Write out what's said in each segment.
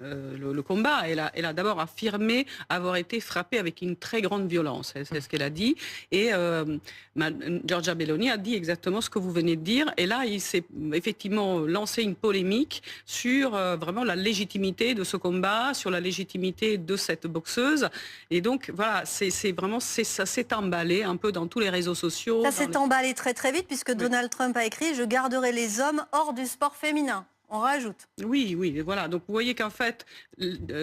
le combat. Elle a d'abord affirmé avoir été frappée avec une très grande violence. C'est ce qu'elle a dit. Et Giorgia Meloni a dit exactement ce que vous venez de dire. Et là, il s'est effectivement lancé une polémique sur vraiment la légitimité de ce combat, sur la légitimité de cette boxeuse. Et donc, voilà, ça s'est emballé un peu dans tous les réseaux sociaux. Ça s'est emballé très très vite puisque Oui. Donald Trump a écrit « Je garderai les hommes hors du sport féminin ». On rajoute. Oui, oui, voilà. Donc vous voyez qu'en fait,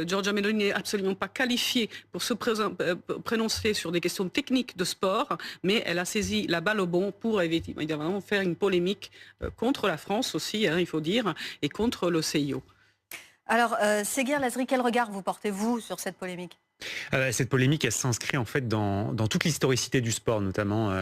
Giorgia Meloni n'est absolument pas qualifiée pour se prononcer sur des questions techniques de sport, mais elle a saisi la balle au bon pour évidemment faire une polémique contre la France aussi, hein, il faut dire, et contre le CIO. Alors, Séguir Lazri, quel regard vous portez-vous sur cette polémique ? Cette polémique, elle s'inscrit en fait dans toute l'historicité du sport, notamment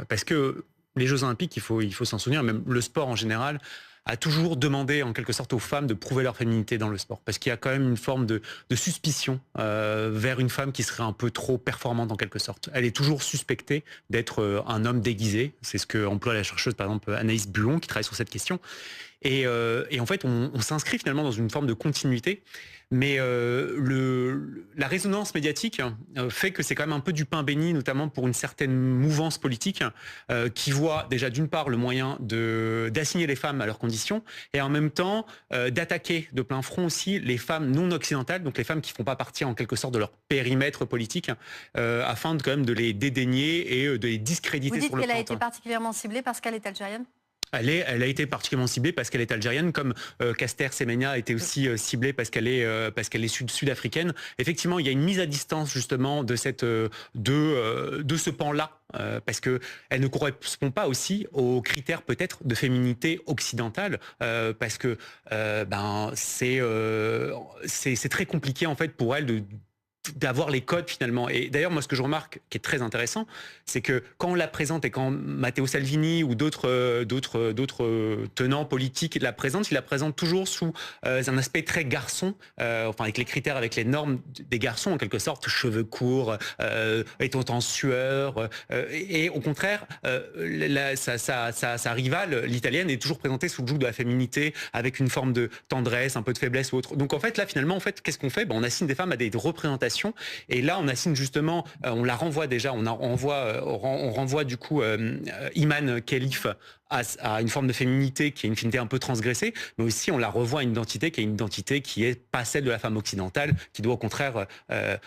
parce que les Jeux Olympiques, il faut s'en souvenir, même le sport en général, a toujours demandé en quelque sorte aux femmes de prouver leur féminité dans le sport. Parce qu'il y a quand même une forme de suspicion vers une femme qui serait un peu trop performante en quelque sorte. Elle est toujours suspectée d'être un homme déguisé. C'est ce que emploie la chercheuse par exemple Anaïs Buon qui travaille sur cette question. Et en fait, on s'inscrit finalement dans une forme de continuité. Mais la résonance médiatique fait que c'est quand même un peu du pain béni, notamment pour une certaine mouvance politique qui voit déjà d'une part le moyen d'assigner les femmes à leurs conditions et en même temps d'attaquer de plein front aussi les femmes non occidentales, donc les femmes qui ne font pas partie en quelque sorte de leur périmètre politique, afin quand même de les dédaigner et de les discréditer sur le plan. Vous dites qu'elle a été particulièrement ciblée parce qu'elle est algérienne ? Elle a été particulièrement ciblée parce qu'elle est algérienne, comme Caster Semenya a été aussi ciblée parce qu'elle est sud-africaine. Effectivement, il y a une mise à distance justement de ce pan-là, parce que elle ne correspond pas aussi aux critères peut-être de féminité occidentale, parce que c'est très compliqué en fait pour elle d'avoir les codes finalement. Et d'ailleurs, moi, ce que je remarque qui est très intéressant, c'est que quand on la présente et quand Matteo Salvini ou d'autres tenants politiques la présentent, ils la présentent toujours sous un aspect très garçon, enfin avec les critères, avec les normes des garçons en quelque sorte, cheveux courts, étant en sueur, et au contraire, sa rivale, l'italienne, est toujours présentée sous le joug de la féminité, avec une forme de tendresse, un peu de faiblesse ou autre. Donc en fait, là, finalement, qu'est-ce qu'on fait ? On assigne des femmes à des représentations. Et là, on assigne justement, on la renvoie déjà, on renvoie du coup Iman Khelif à une forme de féminité qui est une féminité un peu transgressée, mais aussi on la revoit à une identité qui est pas celle de la femme occidentale, qui doit au contraire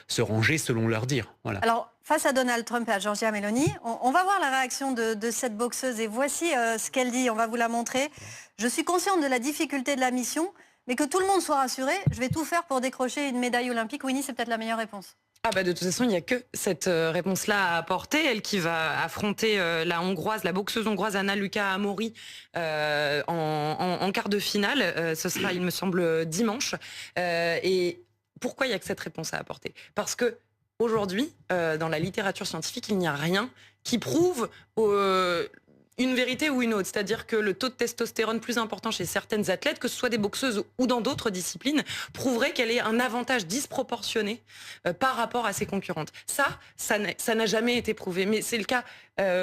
se ranger selon leur dire. Voilà. Alors, face à Donald Trump et à Giorgia Meloni, on va voir la réaction de cette boxeuse et voici ce qu'elle dit, on va vous la montrer. Je suis consciente de la difficulté de la mission, mais que tout le monde soit rassuré, je vais tout faire pour décrocher une médaille olympique. Winnie, c'est peut-être la meilleure réponse. De toute façon, il n'y a que cette réponse-là à apporter. Elle qui va affronter la boxeuse hongroise Anna Luca Amori en quart de finale. Ce sera, il me semble, dimanche. Et pourquoi il n'y a que cette réponse à apporter ? Parce que aujourd'hui, dans la littérature scientifique, il n'y a rien qui prouve une vérité ou une autre. C'est-à-dire que le taux de testostérone plus important chez certaines athlètes, que ce soit des boxeuses ou dans d'autres disciplines, prouverait qu'elle ait un avantage disproportionné par rapport à ses concurrentes. Ça n'a jamais été prouvé. Mais c'est le cas,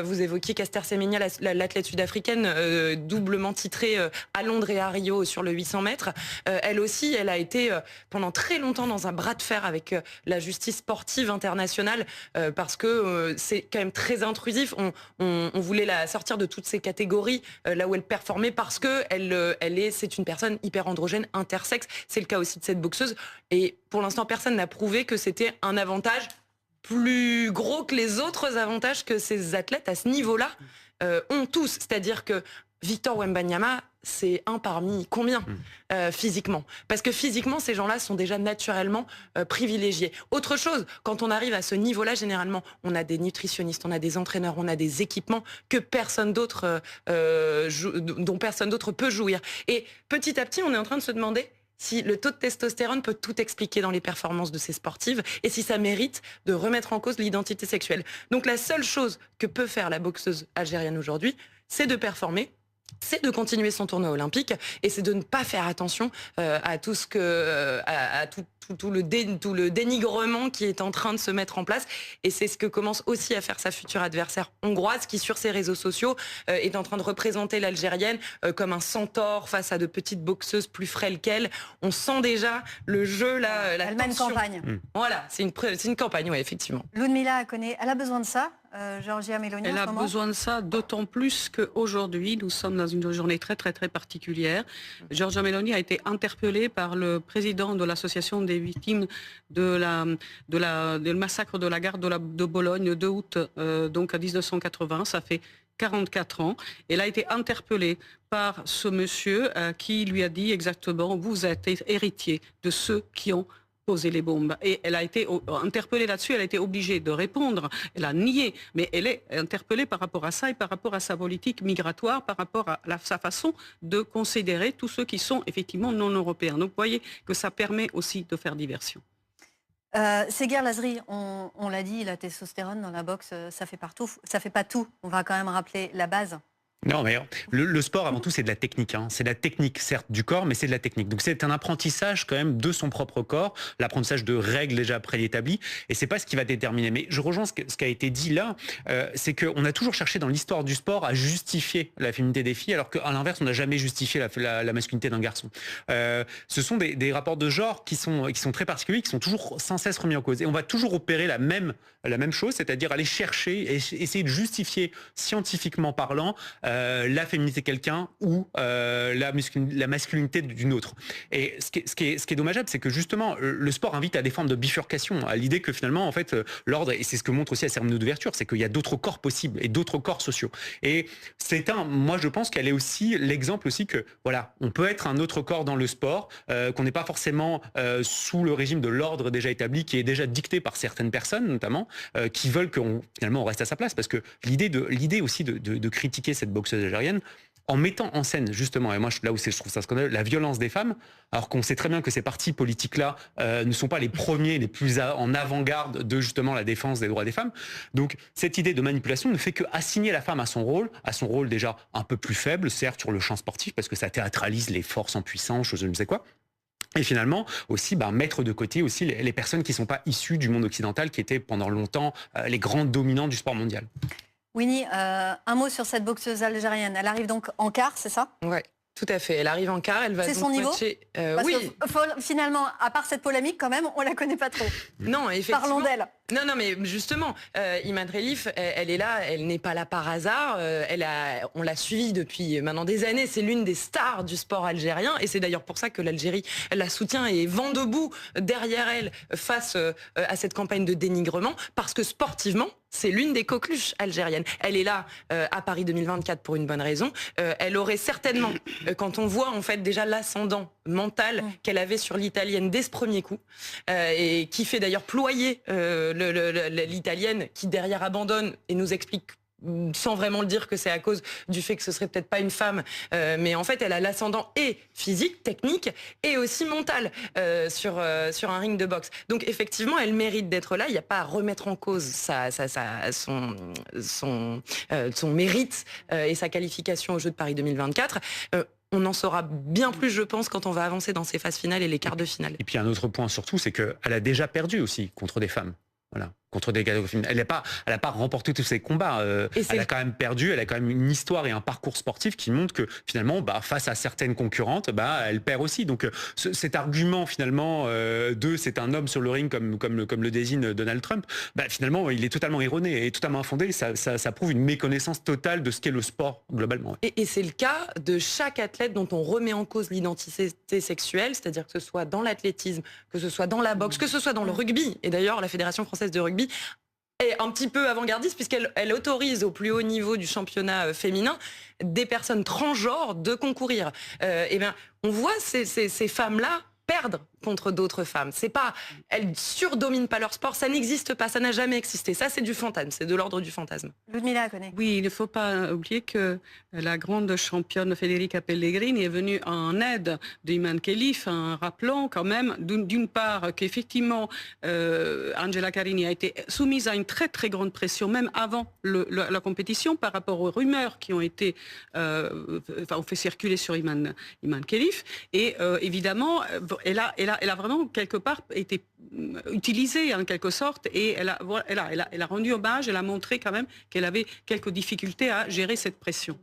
vous évoquiez Caster Semenya, l'athlète sud-africaine, doublement titrée à Londres et à Rio sur le 800 mètres. Elle aussi, elle a été pendant très longtemps dans un bras de fer avec la justice sportive internationale, parce que c'est quand même très intrusif. On voulait la sortir de toutes ces catégories là où elle performait parce que c'est une personne hyper androgène, intersexe. C'est le cas aussi de cette boxeuse. Et pour l'instant, personne n'a prouvé que c'était un avantage plus gros que les autres avantages que ces athlètes à ce niveau-là ont tous. C'est-à-dire que Victor Wembanyama, c'est un parmi combien physiquement ? Parce que physiquement, ces gens-là sont déjà naturellement privilégiés. Autre chose, quand on arrive à ce niveau-là, généralement, on a des nutritionnistes, on a des entraîneurs, on a des équipements que personne d'autre, dont personne d'autre peut jouir. Et petit à petit, on est en train de se demander si le taux de testostérone peut tout expliquer dans les performances de ces sportives et si ça mérite de remettre en cause l'identité sexuelle. Donc la seule chose que peut faire la boxeuse algérienne aujourd'hui, c'est de performer, c'est de continuer son tournoi olympique et c'est de ne pas faire attention à tout ce que à tout le dénigrement qui est en train de se mettre en place, et c'est ce que commence aussi à faire sa future adversaire hongroise, qui sur ses réseaux sociaux est en train de représenter l'Algérienne comme un centaure face à de petites boxeuses plus frêles qu'elle. On sent déjà le jeu là, la Elle mène tension. campagne. Voilà, c'est une campagne, ouais, effectivement. Ludmila connaît, elle a besoin de ça, Giorgia Meloni. Elle en ce a moment besoin de ça, d'autant plus qu'aujourd'hui, nous sommes dans une journée très très très particulière. Giorgia Meloni a été interpellée par le président de l'association des victimes du massacre de la gare de Bologne le 2 août donc à 1980. Ça fait 44 ans. Elle a été interpellée par ce monsieur qui lui a dit exactement: vous êtes héritier de ceux qui ont posé les bombes. Et elle a été interpellée là-dessus, elle a été obligée de répondre. Elle a nié, mais elle est interpellée par rapport à ça et par rapport à sa politique migratoire, par rapport à sa façon de considérer tous ceux qui sont effectivement non européens. Donc vous voyez que ça permet aussi de faire diversion. Seguer Lazri, on l'a dit, la testostérone dans la boxe, ça fait pas tout. On va quand même rappeler la base. Non, mais le sport, avant tout, c'est de la technique. Hein. C'est de la technique, certes, du corps, mais c'est de la technique. Donc c'est un apprentissage quand même de son propre corps, l'apprentissage de règles déjà préétablies, et c'est pas ce qui va déterminer. Mais je rejoins ce qui a été dit là, c'est qu'on a toujours cherché dans l'histoire du sport à justifier la féminité des filles, alors qu'à l'inverse, on n'a jamais justifié la masculinité d'un garçon. Ce sont des rapports de genre qui sont très particuliers, qui sont toujours sans cesse remis en cause. Et on va toujours opérer la même chose, c'est-à-dire aller chercher et essayer de justifier scientifiquement parlant la féminité de quelqu'un ou la masculinité d'une autre. Et ce qui est dommageable, c'est que justement, le sport invite à des formes de bifurcation, à l'idée que finalement, en fait, l'ordre, et c'est ce que montre aussi la cérémonie d'ouverture, c'est qu'il y a d'autres corps possibles et d'autres corps sociaux. Et moi je pense qu'elle est aussi l'exemple aussi que, voilà, on peut être un autre corps dans le sport, qu'on n'est pas forcément sous le régime de l'ordre déjà établi, qui est déjà dicté par certaines personnes, notamment, qui veulent finalement on reste à sa place, parce que l'idée aussi de critiquer cette boxeuse algérienne en mettant en scène justement, et moi là où je trouve ça scandaleux, la violence des femmes, alors qu'on sait très bien que ces partis politiques-là ne sont pas les premiers, les plus en avant-garde de justement la défense des droits des femmes. Donc cette idée de manipulation ne fait que assigner la femme à son rôle déjà un peu plus faible, certes sur le champ sportif, parce que ça théâtralise les forces en puissance, je ne sais quoi. Et finalement, aussi, mettre de côté aussi les personnes qui ne sont pas issues du monde occidental, qui étaient pendant longtemps les grands dominants du sport mondial. Winnie, un mot sur cette boxeuse algérienne. Elle arrive donc en quart, c'est ça? Ouais. Tout à fait. Elle arrive en quart. Elle va. C'est son niveau. Parce oui. que, finalement, à part cette polémique, quand même, on la connaît pas trop. Non, effectivement. Parlons d'elle. Non, mais justement, Imad Khelif, elle est là. Elle n'est pas là par hasard. On l'a suivie depuis maintenant des années. C'est l'une des stars du sport algérien, et c'est d'ailleurs pour ça que l'Algérie la soutient et vent debout derrière elle face à cette campagne de dénigrement, parce que sportivement, c'est l'une des coqueluches algériennes. Elle est là à Paris 2024 pour une bonne raison. Elle aurait certainement, quand on voit en fait déjà l'ascendant mental qu'elle avait sur l'italienne dès ce premier coup, et qui fait d'ailleurs ployer l'italienne, qui derrière abandonne et nous explique sans vraiment le dire que c'est à cause du fait que ce serait peut-être pas une femme, mais en fait elle a l'ascendant et physique, technique, et aussi mental sur un ring de boxe. Donc effectivement elle mérite d'être là, il n'y a pas à remettre en cause son mérite et sa qualification aux Jeux de Paris 2024. On en saura bien plus, je pense, quand on va avancer dans ces phases finales et les quarts de finale. Et puis un autre point surtout, c'est qu'elle a déjà perdu aussi contre des femmes. Voilà. Contre des catégories féminines. Elle n'a pas remporté tous ses combats. Elle a quand même perdu, elle a quand même une histoire et un parcours sportif qui montre que finalement, face à certaines concurrentes, elle perd aussi. Donc cet argument finalement c'est un homme sur le ring comme le désigne Donald Trump, finalement il est totalement erroné et totalement infondé. Ça prouve une méconnaissance totale de ce qu'est le sport globalement. Et c'est le cas de chaque athlète dont on remet en cause l'identité sexuelle, c'est-à-dire que ce soit dans l'athlétisme, que ce soit dans la boxe, que ce soit dans le rugby. Et d'ailleurs la Fédération française de rugby est un petit peu avant-gardiste, puisqu'elle autorise au plus haut niveau du championnat féminin des personnes transgenres de concourir. On voit ces femmes-là perdre contre d'autres femmes. C'est pas, elles surdominent pas leur sport, ça n'existe pas, ça n'a jamais existé. Ça, c'est du fantasme, c'est de l'ordre du fantasme. Ludmila connaît. Oui, il ne faut pas oublier que la grande championne Federica Pellegrini est venue en aide d'Iman Khelif, en rappelant quand même d'une part qu'effectivement Angela Carini a été soumise à une très très grande pression, même avant la compétition, par rapport aux rumeurs qui ont été ont fait circuler sur Iman Khelif. Et évidemment, elle a vraiment quelque part été utilisée en quelque sorte, et elle a rendu hommage, elle a montré quand même qu'elle avait quelques difficultés à gérer cette pression.